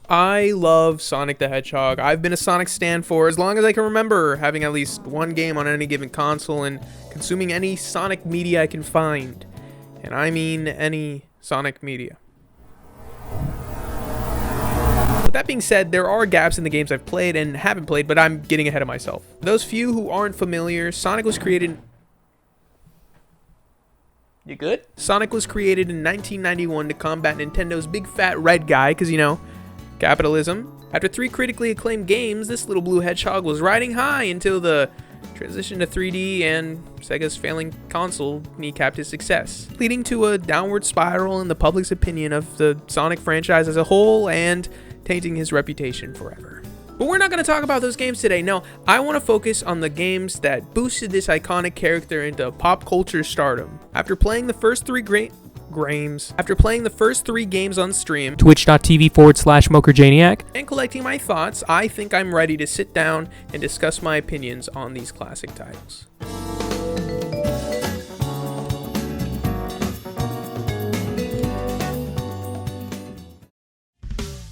I love Sonic the Hedgehog. I've been a Sonic stan for as long as I can remember, having at least one game on any given console and consuming any Sonic media I can find. And I mean any Sonic media. With that being said, there are gaps in the games I've played and haven't played, but I'm getting ahead of myself. For those few who aren't familiar, Sonic was created... You good? Sonic was created in 1991 to combat Nintendo's big fat red guy, because, you know, capitalism. After 3 critically acclaimed games, this little blue hedgehog was riding high until the transition to 3D and Sega's failing console kneecapped his success, leading to a downward spiral in the public's opinion of the Sonic franchise as a whole and tainting his reputation forever. But we're not going to talk about those games today. No, I want to focus on the games that boosted this iconic character into pop culture stardom. After playing the first 3 games on stream, twitch.tv/mokerjaniac, and collecting my thoughts, I think I'm ready to sit down and discuss my opinions on these classic titles.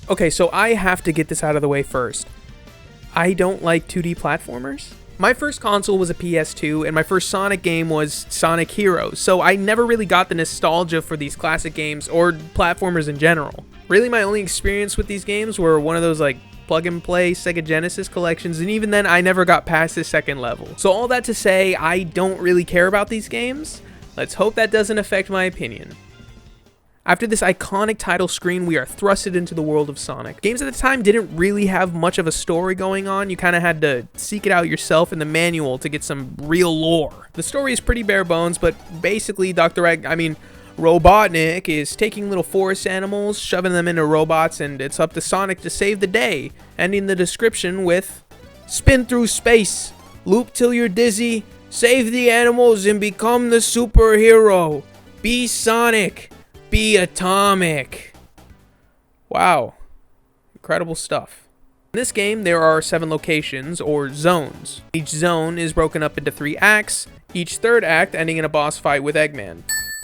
Okay, so I have to get this out of the way first. I don't like 2D platformers. My first console was a PS2, and my first Sonic game was Sonic Heroes, so I never really got the nostalgia for these classic games or platformers in general. Really, my only experience with these games were one of those like plug-and-play Sega Genesis collections, and even then I never got past the second level. So all that to say, I don't really care about these games. Let's hope that doesn't affect my opinion. After this iconic title screen, we are thrusted into the world of Sonic. Games at the time didn't really have much of a story going on. You kind of had to seek it out yourself in the manual to get some real lore. The story is pretty bare bones, but basically Robotnik is taking little forest animals, shoving them into robots, and it's up to Sonic to save the day, ending the description with, "Spin through space, loop till you're dizzy, save the animals and become the superhero. Be Sonic. Be atomic." Wow. Incredible stuff. In this game, there are 7 locations, or zones. Each zone is broken up into 3 acts, each third act ending in a boss fight with Eggman.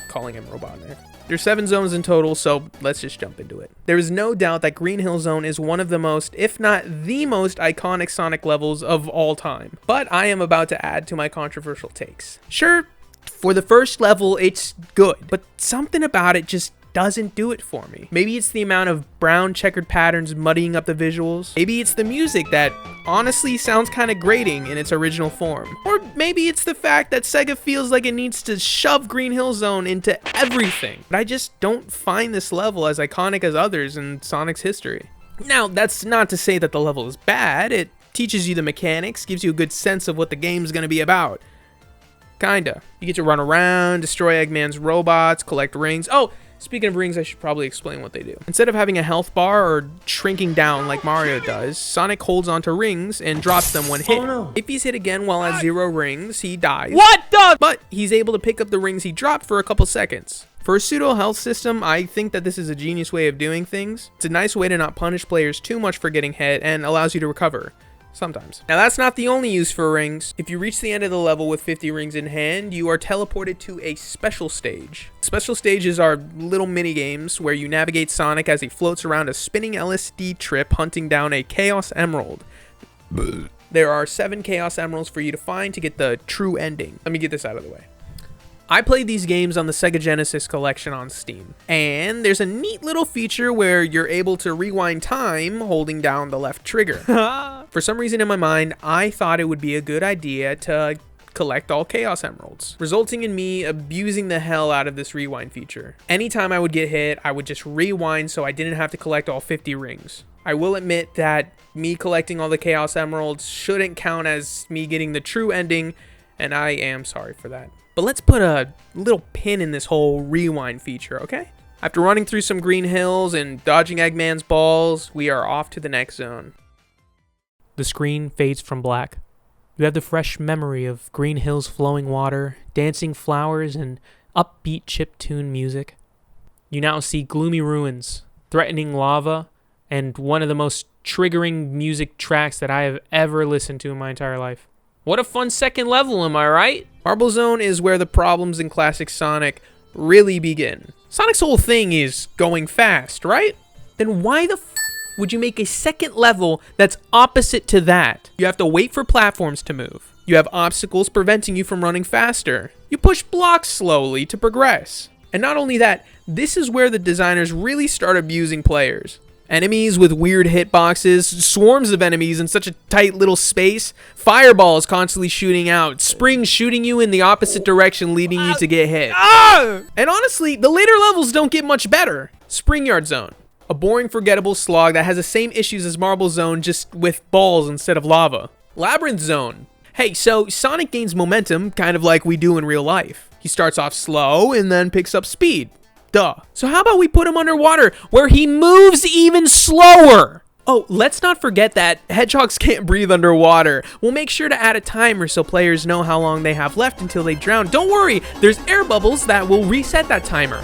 Calling him Robotnik. There's 7 zones in total, so let's just jump into it. There is no doubt that Green Hill Zone is one of the most, if not the most, iconic Sonic levels of all time. But I am about to add to my controversial takes. Sure, for the first level, it's good, but something about it just doesn't do it for me. Maybe it's the amount of brown checkered patterns muddying up the visuals. Maybe it's the music that honestly sounds kind of grating in its original form. Or maybe it's the fact that Sega feels like it needs to shove Green Hill Zone into everything. But I just don't find this level as iconic as others in Sonic's history. Now, that's not to say that the level is bad. It teaches you the mechanics, gives you a good sense of what the game's gonna be about. Kinda. You get to run around, destroy Eggman's robots, collect rings. Oh, speaking of rings, I should probably explain what they do. Instead of having a health bar or shrinking down like Mario does, Sonic holds onto rings and drops them when hit. Oh, no. If he's hit again while at 0 rings, he dies. What the? But he's able to pick up the rings he dropped for a couple seconds. For a pseudo health system, I think that this is a genius way of doing things. It's a nice way to not punish players too much for getting hit and allows you to recover. Sometimes. Now that's not the only use for rings. If you reach the end of the level with 50 rings in hand, you are teleported to a special stage. Special stages are little mini games where you navigate Sonic as he floats around a spinning LSD trip hunting down a Chaos Emerald. There are 7 Chaos Emeralds for you to find to get the true ending. Let me get this out of the way. I played these games on the Sega Genesis collection on Steam, and there's a neat little feature where you're able to rewind time holding down the left trigger. For some reason in my mind, I thought it would be a good idea to collect all Chaos Emeralds, resulting in me abusing the hell out of this rewind feature. Anytime I would get hit, I would just rewind so I didn't have to collect all 50 rings. I will admit that me collecting all the Chaos Emeralds shouldn't count as me getting the true ending, and I am sorry for that. But let's put a little pin in this whole rewind feature, okay? After running through some green hills and dodging Eggman's balls, we are off to the next zone. The screen fades from black. You have the fresh memory of green hills, flowing water, dancing flowers, and upbeat chiptune music. You now see gloomy ruins, threatening lava, and one of the most triggering music tracks that I have ever listened to in my entire life. What a fun second level, am I right? Marble Zone is where the problems in classic Sonic really begin. Sonic's whole thing is going fast, right? Then why the would you make a second level that's opposite to that? You have to wait for platforms to move. You have obstacles preventing you from running faster. You push blocks slowly to progress. And not only that, this is where the designers really start abusing players. Enemies with weird hitboxes, swarms of enemies in such a tight little space, fireballs constantly shooting out, springs shooting you in the opposite direction leading you to get hit. And honestly, the later levels don't get much better. Springyard Zone, a boring forgettable slog that has the same issues as Marble Zone just with balls instead of lava. Labyrinth Zone. Hey, so Sonic gains momentum kind of like we do in real life. He starts off slow and then picks up speed. Duh. So how about we put him underwater where he moves even slower? Oh, let's not forget that hedgehogs can't breathe underwater. We'll make sure to add a timer so players know how long they have left until they drown. Don't worry, there's air bubbles that will reset that timer.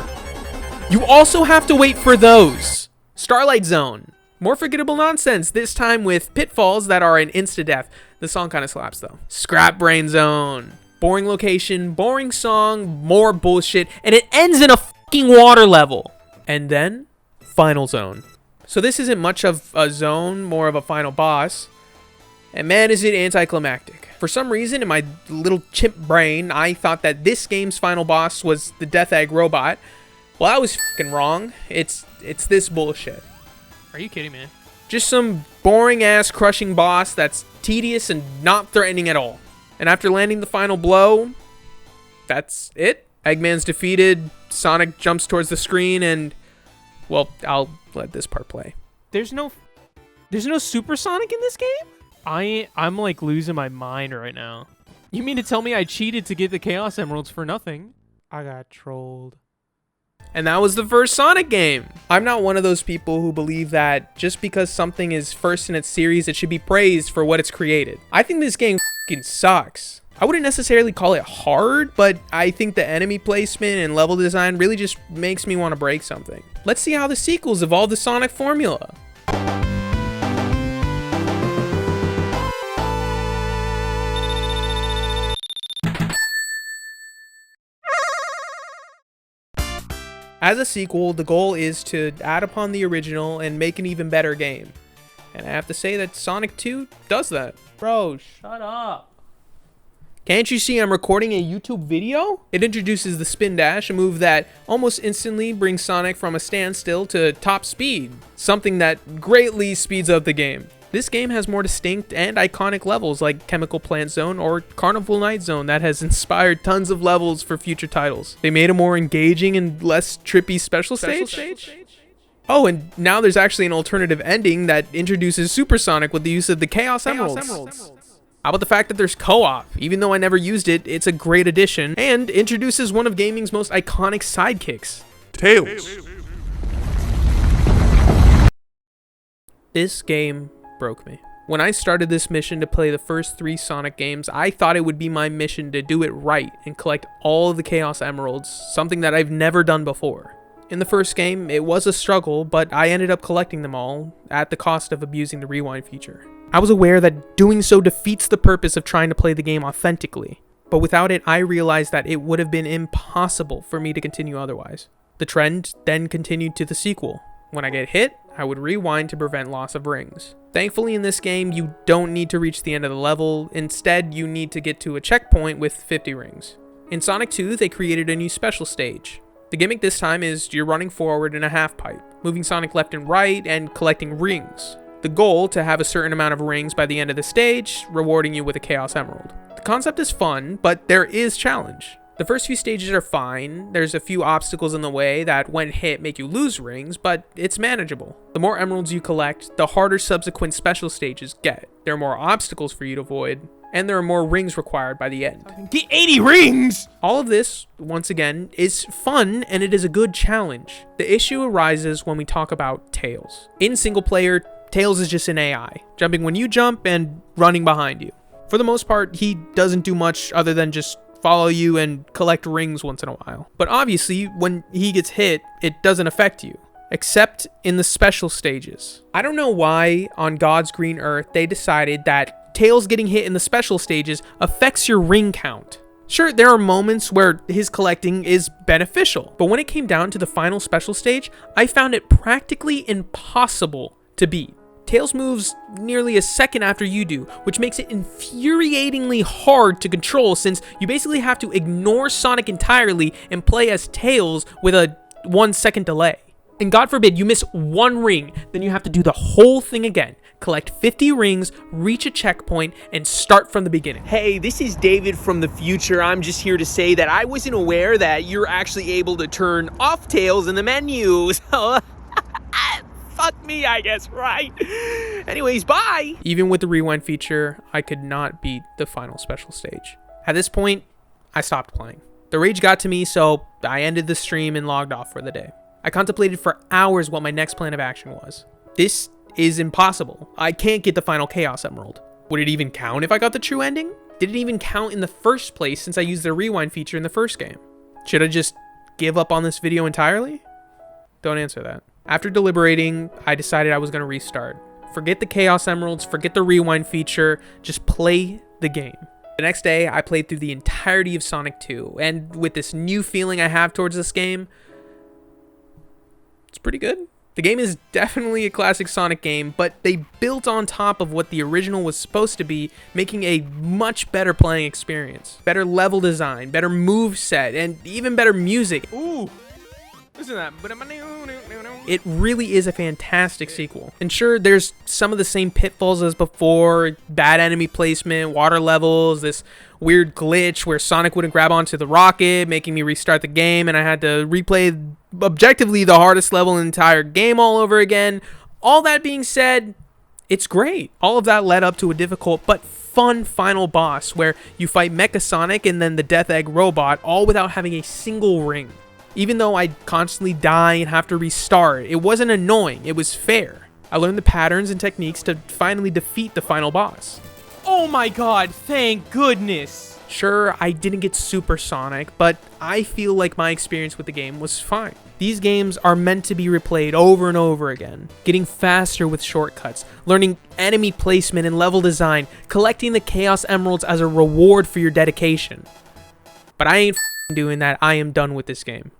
You also have to wait for those. Starlight Zone. More forgettable nonsense, this time with pitfalls that are an insta-death. The song kind of slaps though. Scrap Brain Zone. Boring location, boring song, more bullshit, and it ends in a fucking water level. And then, Final Zone. So this isn't much of a zone, more of a final boss. And man, is it anticlimactic. For some reason, in my little chimp brain, I thought that this game's final boss was the Death Egg robot. Well, I was fucking wrong. It's this bullshit. Are you kidding me? Just some boring-ass crushing boss that's tedious and not threatening at all. And after landing the final blow, that's it. Eggman's defeated, Sonic jumps towards the screen, and, well, I'll let this part play. There's no Super Sonic in this game? I'm like losing my mind right now. You mean to tell me I cheated to get the Chaos Emeralds for nothing? I got trolled. And that was the first Sonic game. I'm not one of those people who believe that just because something is first in its series, it should be praised for what it's created. I think this game fucking sucks. I wouldn't necessarily call it hard, but I think the enemy placement and level design really just makes me want to break something. Let's see how the sequels evolve the Sonic formula. As a sequel, the goal is to add upon the original and make an even better game. And I have to say that Sonic 2 does that. Bro, shut up. Can't you see I'm recording a YouTube video? It introduces the spin dash, a move that almost instantly brings Sonic from a standstill to top speed, something that greatly speeds up the game. This game has more distinct and iconic levels like Chemical Plant Zone or Carnival Night Zone that has inspired tons of levels for future titles. They made a more engaging and less trippy special stage. Oh, and now there's actually an alternative ending that introduces Super Sonic with the use of the Chaos Emeralds. How about the fact that there's co-op? Even though I never used it, it's a great addition and introduces one of gaming's most iconic sidekicks, Tails. This game broke me. When I started this mission to play the first 3 Sonic games, I thought it would be my mission to do it right and collect all of the Chaos Emeralds, something that I've never done before. In the first game, it was a struggle, but I ended up collecting them all, at the cost of abusing the rewind feature. I was aware that doing so defeats the purpose of trying to play the game authentically, but without it, I realized that it would have been impossible for me to continue otherwise. The trend then continued to the sequel. When I get hit, I would rewind to prevent loss of rings. Thankfully in this game, you don't need to reach the end of the level, instead you need to get to a checkpoint with 50 rings. In Sonic 2, they created a new special stage. The gimmick this time is you're running forward in a half pipe, moving Sonic left and right and collecting rings. The goal to have a certain amount of rings by the end of the stage, rewarding you with a Chaos Emerald. The concept is fun, but there is challenge. The first few stages are fine, there's a few obstacles in the way that when hit make you lose rings, but it's manageable. The more emeralds you collect, the harder subsequent special stages get. There are more obstacles for you to avoid, and there are more rings required by the end. Get 80 rings! All of this, once again, is fun and it is a good challenge. The issue arises when we talk about Tails. In single player, Tails is just an AI, jumping when you jump and running behind you. For the most part, he doesn't do much other than just follow you and collect rings once in a while. But obviously, when he gets hit, it doesn't affect you, except in the special stages. I don't know why on God's green earth they decided that Tails getting hit in the special stages affects your ring count. Sure, there are moments where his collecting is beneficial, but when it came down to the final special stage, I found it practically impossible to beat. Tails moves nearly a second after you do, which makes it infuriatingly hard to control since you basically have to ignore Sonic entirely and play as Tails with a 1 second delay. And God forbid you miss one ring, then you have to do the whole thing again. Collect 50 rings, reach a checkpoint, and start from the beginning. Hey, this is David from the future. I'm just here to say that I wasn't aware that you're actually able to turn off Tails in the menu. So, fuck me, I guess, right? Anyways, bye! Even with the rewind feature, I could not beat the final special stage. At this point, I stopped playing. The rage got to me, so I ended the stream and logged off for the day. I contemplated for hours what my next plan of action was. This is impossible. I can't get the final Chaos Emerald. Would it even count if I got the true ending? Did it even count in the first place since I used the rewind feature in the first game? Should I just give up on this video entirely? Don't answer that. After deliberating, I decided I was going to restart. Forget the Chaos Emeralds, forget the rewind feature, just play the game. The next day, I played through the entirety of Sonic 2, and with this new feeling I have towards this game, it's pretty good. The game is definitely a classic Sonic game, but they built on top of what the original was supposed to be, making a much better playing experience. Better level design, better move set, and even better music. Ooh, listen to that. It really is a fantastic sequel. And sure, there's some of the same pitfalls as before, bad enemy placement, water levels, this weird glitch where Sonic wouldn't grab onto the rocket, making me restart the game, and I had to replay objectively the hardest level in the entire game all over again. All that being said, it's great. All of that led up to a difficult but fun final boss where you fight Mecha Sonic and then the Death Egg robot, all without having a single ring. Even though I'd constantly die and have to restart, it wasn't annoying, it was fair. I learned the patterns and techniques to finally defeat the final boss. Oh my god, thank goodness. Sure, I didn't get Super Sonic, but I feel like my experience with the game was fine. These games are meant to be replayed over and over again, getting faster with shortcuts, learning enemy placement and level design, collecting the Chaos Emeralds as a reward for your dedication. But I ain't doing that. I am done with this game.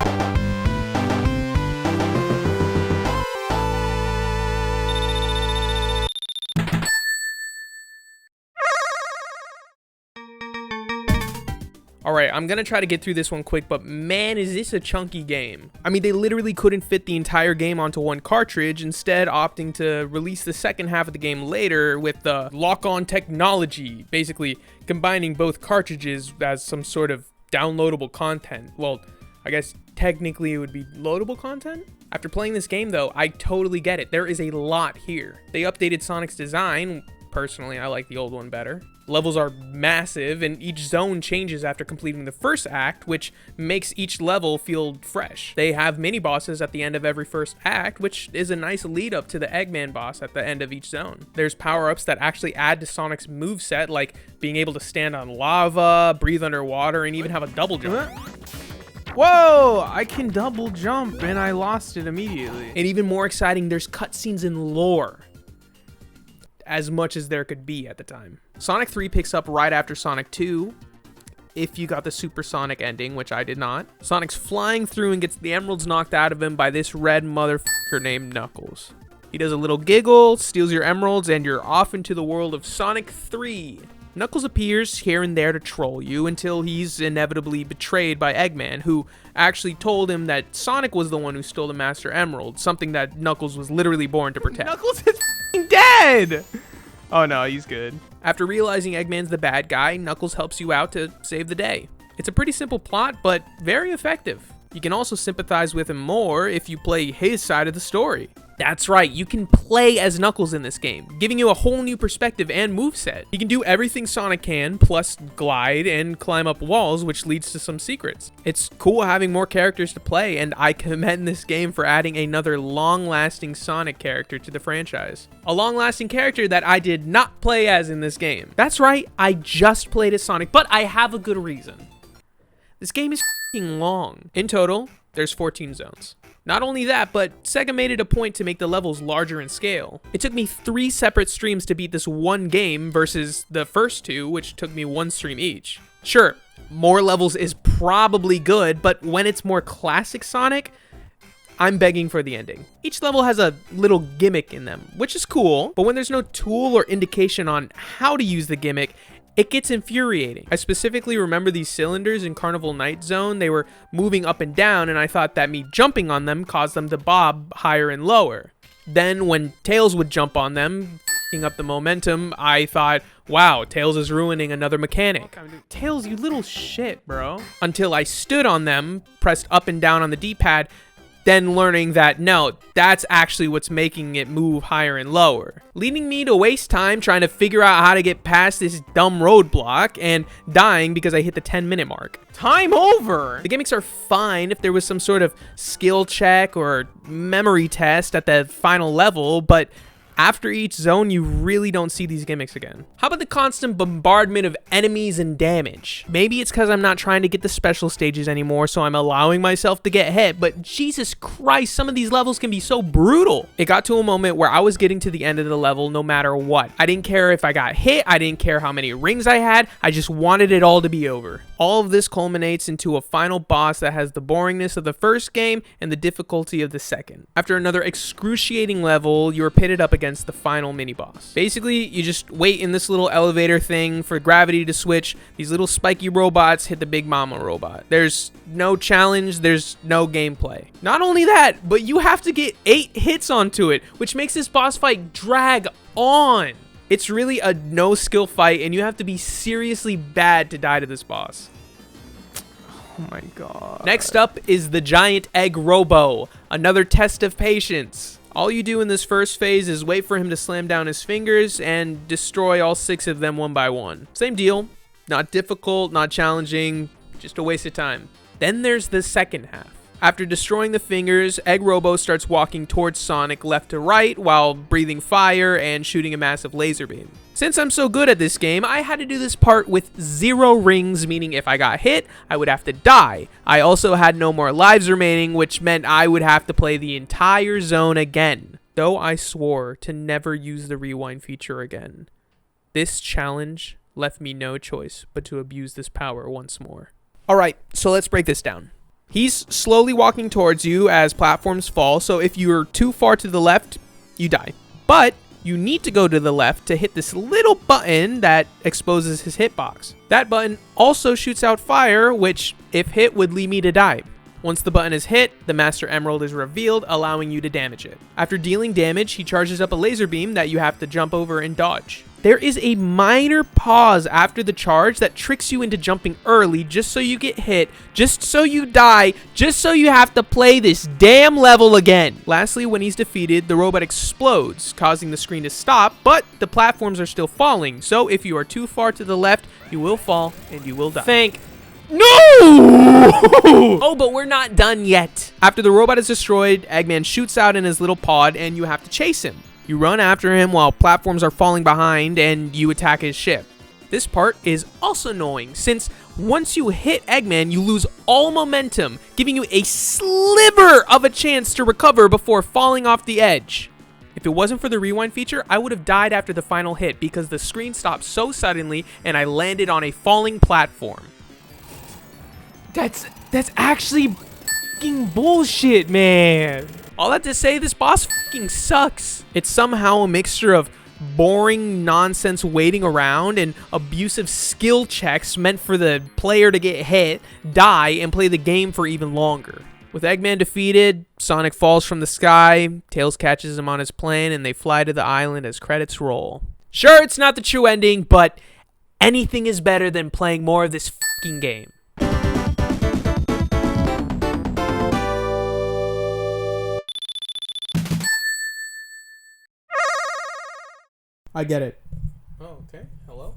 Alright, I'm gonna try to get through this one quick, but man, is this a chunky game. I mean, they literally couldn't fit the entire game onto one cartridge, instead opting to release the second half of the game later with the lock-on technology, basically combining both cartridges as some sort of downloadable content. Well, I guess technically it would be loadable content? After playing this game though, I totally get it. There is a lot here. They updated Sonic's design. Personally, I like the old one better. Levels are massive, and each zone changes after completing the first act, which makes each level feel fresh. They have mini-bosses at the end of every first act, which is a nice lead-up to the Eggman boss at the end of each zone. There's power-ups that actually add to Sonic's moveset, like being able to stand on lava, breathe underwater, and even have a double jump. Whoa, I can double jump, and I lost it immediately. And even more exciting, there's cutscenes and lore. As much as there could be at the time. Sonic 3 picks up right after Sonic 2, if you got the Super Sonic ending, which I did not. Sonic's flying through and gets the emeralds knocked out of him by this red motherfucker named Knuckles. He does a little giggle, steals your emeralds, and you're off into the world of Sonic 3. Knuckles appears here and there to troll you until he's inevitably betrayed by Eggman, who actually told him that Sonic was the one who stole the Master Emerald, something that Knuckles was literally born to protect. Knuckles is dead! Oh no, he's good. After realizing Eggman's the bad guy, Knuckles helps you out to save the day. It's a pretty simple plot, but very effective. You can also sympathize with him more if you play his side of the story. That's right, you can play as Knuckles in this game, giving you a whole new perspective and moveset. He can do everything Sonic can, plus glide and climb up walls, which leads to some secrets. It's cool having more characters to play, and I commend this game for adding another long-lasting Sonic character to the franchise. A long-lasting character that I did not play as in this game. That's right, I just played as Sonic, but I have a good reason. This game is f***ing long. In total, there's 14 zones. Not only that, but Sega made it a point to make the levels larger in scale. It took me 3 separate streams to beat this one game versus the first 2, which took me 1 stream each. Sure, more levels is probably good, but when it's more classic Sonic, I'm begging for the ending. Each level has a little gimmick in them, which is cool, but when there's no tool or indication on how to use the gimmick, it gets infuriating. I specifically remember these cylinders in Carnival Night Zone. They were moving up and down, and I thought that me jumping on them caused them to bob higher and lower. Then when Tails would jump on them, f***ing up the momentum, I thought, wow, Tails is ruining another mechanic. Tails, you little shit, bro. Until I stood on them, pressed up and down on the D-pad, then learning that no, that's actually what's making it move higher and lower, leading me to waste time trying to figure out how to get past this dumb roadblock and dying because I hit the 10-minute mark. Time over! The gimmicks are fine if there was some sort of skill check or memory test at the final level, but after each zone, you really don't see these gimmicks again. How about the constant bombardment of enemies and damage? Maybe it's because I'm not trying to get the special stages anymore, so I'm allowing myself to get hit, but Jesus Christ, some of these levels can be so brutal. It got to a moment where I was getting to the end of the level no matter what. I didn't care if I got hit, I didn't care how many rings I had, I just wanted it all to be over. All of this culminates into a final boss that has the boringness of the first game and the difficulty of the second. After another excruciating level, you are pitted up against the final mini boss. Basically, you just wait in this little elevator thing for gravity to switch. These little spiky robots hit the big mama robot. There's no challenge, there's no gameplay. Not only that, but you have to get 8 hits onto it, which makes this boss fight drag on. It's really a no skill fight, and you have to be seriously bad to die to this boss. Oh my god. Next up is the giant egg robo, another test of patience. All you do in this first phase is wait for him to slam down his fingers and destroy all 6 of them one by one. Same deal, not difficult, not challenging, just a waste of time. Then there's the second half. After destroying the fingers, Egg Robo starts walking towards Sonic left to right while breathing fire and shooting a massive laser beam. Since I'm so good at this game, I had to do this part with 0 rings, meaning if I got hit, I would have to die. I also had no more lives remaining, which meant I would have to play the entire zone again. Though I swore to never use the rewind feature again. This challenge left me no choice but to abuse this power once more. Alright, so let's break this down. He's slowly walking towards you as platforms fall, so if you're too far to the left, you die. But you need to go to the left to hit this little button that exposes his hitbox. That button also shoots out fire, which, if hit, would lead me to die. Once the button is hit, the Master Emerald is revealed, allowing you to damage it. After dealing damage, he charges up a laser beam that you have to jump over and dodge. There is a minor pause after the charge that tricks you into jumping early just so you get hit, just so you die, just so you have to play this damn level again. Lastly, when he's defeated, the robot explodes, causing the screen to stop, but the platforms are still falling, so if you are too far to the left, you will fall and you will die. No! Oh, but we're not done yet. After the robot is destroyed, Eggman shoots out in his little pod and you have to chase him. You run after him while platforms are falling behind and you attack his ship. This part is also annoying since once you hit Eggman, you lose all momentum, giving you a sliver of a chance to recover before falling off the edge. If it wasn't for the rewind feature, I would have died after the final hit because the screen stopped so suddenly and I landed on a falling platform. That's actually fucking bullshit, man. All that to say, this boss fucking sucks. It's somehow a mixture of boring nonsense waiting around and abusive skill checks meant for the player to get hit, die, and play the game for even longer. With Eggman defeated, Sonic falls from the sky, Tails catches him on his plane, and they fly to the island as credits roll. Sure, it's not the true ending, but anything is better than playing more of this fucking game. I get it. Oh, okay. Hello?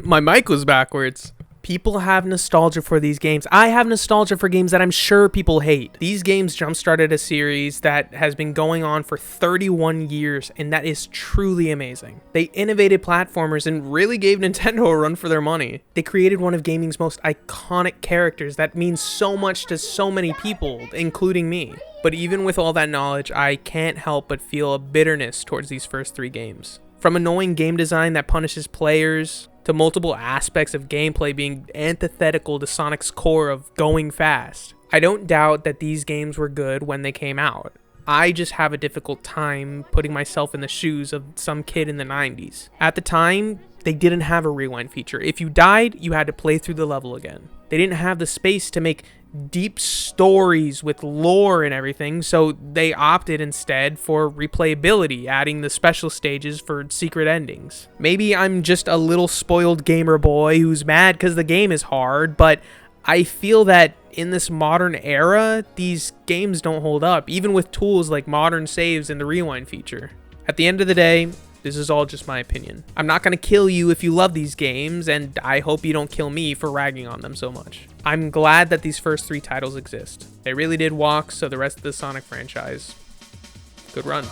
My mic was backwards. People have nostalgia for these games. I have nostalgia for games that I'm sure people hate. These games jump-started a series that has been going on for 31 years, and that is truly amazing. They innovated platformers and really gave Nintendo a run for their money. They created one of gaming's most iconic characters that means so much to so many people, including me. But even with all that knowledge, I can't help but feel a bitterness towards these first 3 games. From annoying game design that punishes players, to multiple aspects of gameplay being antithetical to Sonic's core of going fast. I don't doubt that these games were good when they came out. I just have a difficult time putting myself in the shoes of some kid in the 90s. At the time, they didn't have a rewind feature. If you died, you had to play through the level again. They didn't have the space to make deep stories with lore and everything, so they opted instead for replayability, adding the special stages for secret endings. Maybe I'm just a little spoiled gamer boy who's mad because the game is hard, but I feel that in this modern era, these games don't hold up, even with tools like modern saves and the rewind feature. At the end of the day, this is all just my opinion. I'm not going to kill you if you love these games, and I hope you don't kill me for ragging on them so much. I'm glad that these first 3 titles exist. They really did walk, so the rest of the Sonic franchise, good run.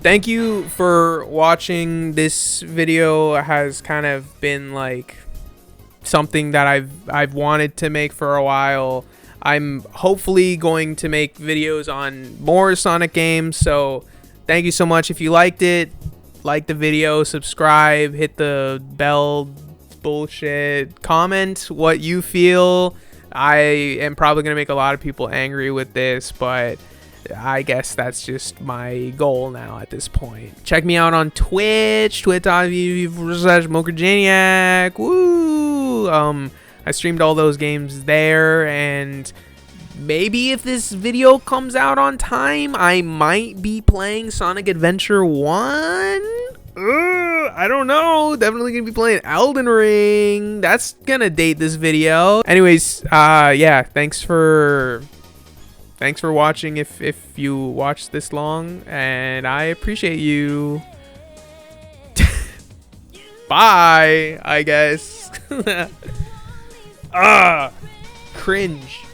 Thank you for watching. This video has kind of been like something that I've wanted to make for a while. I'm hopefully going to make videos on more Sonic games, so thank you so much. If you liked it, like the video, subscribe, hit the bell bullshit, comment what you feel. I am probably going to make a lot of people angry with this, but I guess that's just my goal now at this point. Check me out on Twitch, twitch.tv/Mokerjaniac. Woo! I streamed all those games there, and maybe if this video comes out on time, I might be playing Sonic Adventure 1. I don't know. Definitely gonna be playing Elden Ring. That's gonna date this video. Anyways, yeah, thanks for watching if you watched this long, and I appreciate you. Bye, I guess. Cringe.